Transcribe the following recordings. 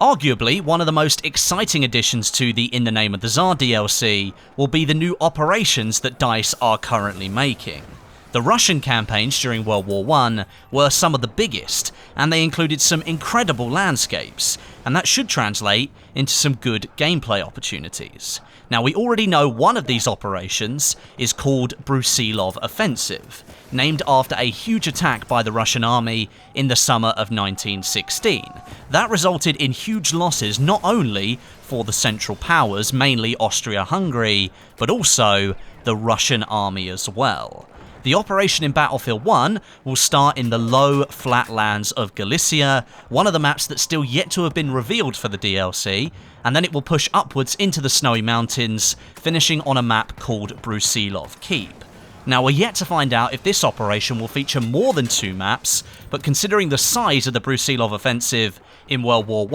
Arguably, one of the most exciting additions to the In the Name of the Tsar DLC will be the new operations that DICE are currently making. The Russian campaigns during World War I were some of the biggest, and they included some incredible landscapes, and that should translate into some good gameplay opportunities. Now, we already know one of these operations is called Brusilov Offensive, named after a huge attack by the Russian army in the summer of 1916. That resulted in huge losses not only for the Central Powers, mainly Austria-Hungary, but also the Russian army as well. The operation in Battlefield 1 will start in the low, flat lands of Galicia, one of the maps that's still yet to have been revealed for the DLC, and then it will push upwards into the snowy mountains, finishing on a map called Brusilov Keep. Now, we're yet to find out if this operation will feature more than 2 maps, but considering the size of the Brusilov offensive in World War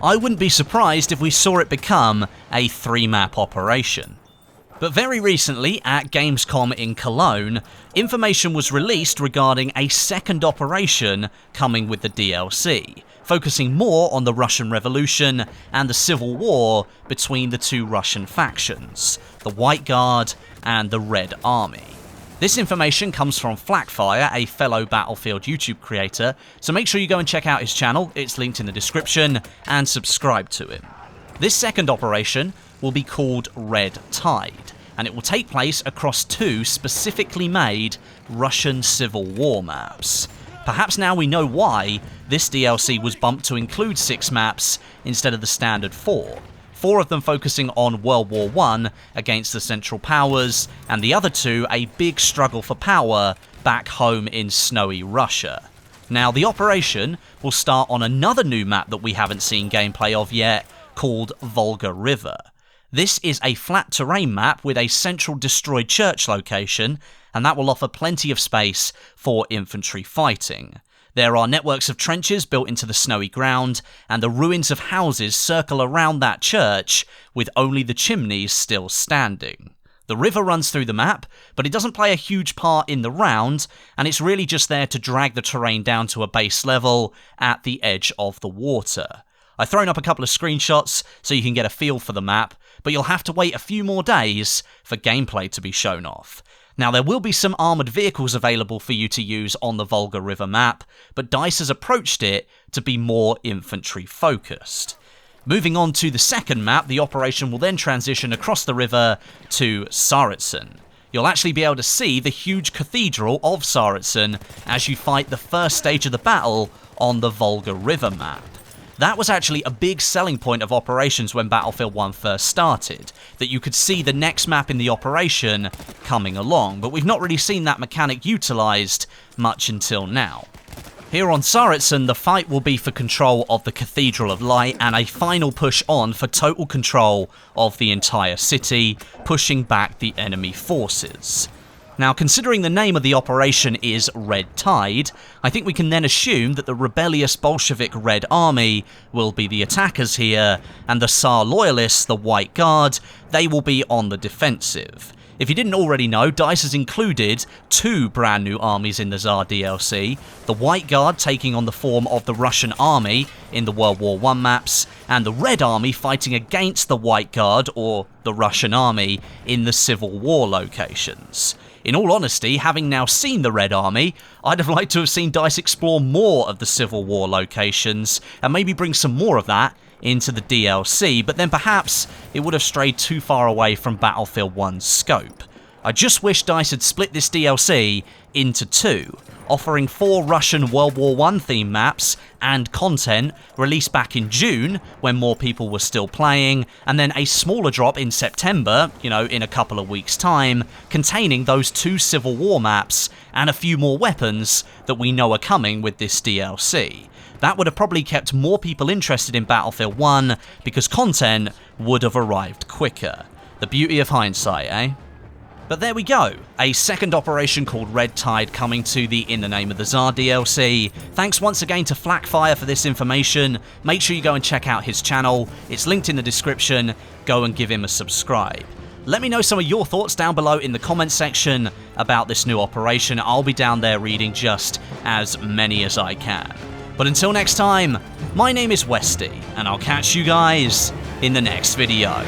I wouldn't be surprised if we saw it become a 3-map operation. But very recently, at Gamescom in Cologne, information was released regarding a second operation coming with the DLC, focusing more on the Russian Revolution and the civil war between the 2 Russian factions, the White Guard and the Red Army. This information comes from Flakfire, a fellow Battlefield YouTube creator, so make sure you go and check out his channel, it's linked in the description, and subscribe to him. This second operation will be called Red Tide, and it will take place across 2 specifically made Russian Civil War maps. Perhaps now we know why this DLC was bumped to include 6 maps instead of the standard 4. 4 of them focusing on World War I against the Central Powers, and the other 2 a big struggle for power back home in snowy Russia. Now, the operation will start on another new map that we haven't seen gameplay of yet, called Volga River. This is a flat terrain map with a central destroyed church location, and that will offer plenty of space for infantry fighting. There are networks of trenches built into the snowy ground, and the ruins of houses circle around that church, with only the chimneys still standing. The river runs through the map, but it doesn't play a huge part in the round, and it's really just there to drag the terrain down to a base level at the edge of the water. I've thrown up a couple of screenshots so you can get a feel for the map, but you'll have to wait a few more days for gameplay to be shown off. Now, there will be some armoured vehicles available for you to use on the Volga River map, but DICE has approached it to be more infantry focused. Moving on to the second map, the operation will then transition across the river to Tsaritsyn. You'll actually be able to see the huge Cathedral of Tsaritsyn as you fight the first stage of the battle on the Volga River map. That was actually a big selling point of operations when Battlefield 1 first started, that you could see the next map in the operation coming along, but we've not really seen that mechanic utilised much until now. Here on Tsaritsyn, the fight will be for control of the Cathedral of Light and a final push on for total control of the entire city, pushing back the enemy forces. Now, considering the name of the operation is Red Tide, I think we can then assume that the rebellious Bolshevik Red Army will be the attackers here, and the Tsar loyalists, the White Guard, they will be on the defensive. If you didn't already know, DICE has included 2 brand new armies in the Tsar DLC, the White Guard taking on the form of the Russian army in the World War I maps, and the Red Army fighting against the White Guard, or the Russian army, in the Civil War locations. In all honesty, having now seen the Red Army, I'd have liked to have seen DICE explore more of the Civil War locations, and maybe bring some more of that into the DLC, but then perhaps it would have strayed too far away from Battlefield 1's scope. I just wish DICE had split this DLC into 2, offering 4 Russian World War I themed maps and content released back in June when more people were still playing, and then a smaller drop in September, in a couple of weeks' time, containing those 2 Civil War maps and a few more weapons that we know are coming with this DLC. That would have probably kept more people interested in Battlefield 1 because content would have arrived quicker. The beauty of hindsight, eh? But there we go, a second operation called Red Tide coming to the In the Name of the Tsar DLC. Thanks once again to Flakfire for this information. Make sure you go and check out his channel, it's linked in the description, go and give him a subscribe. Let me know some of your thoughts down below in the comments section about this new operation. I'll be down there reading just as many as I can. But until next time, my name is Westie, and I'll catch you guys in the next video.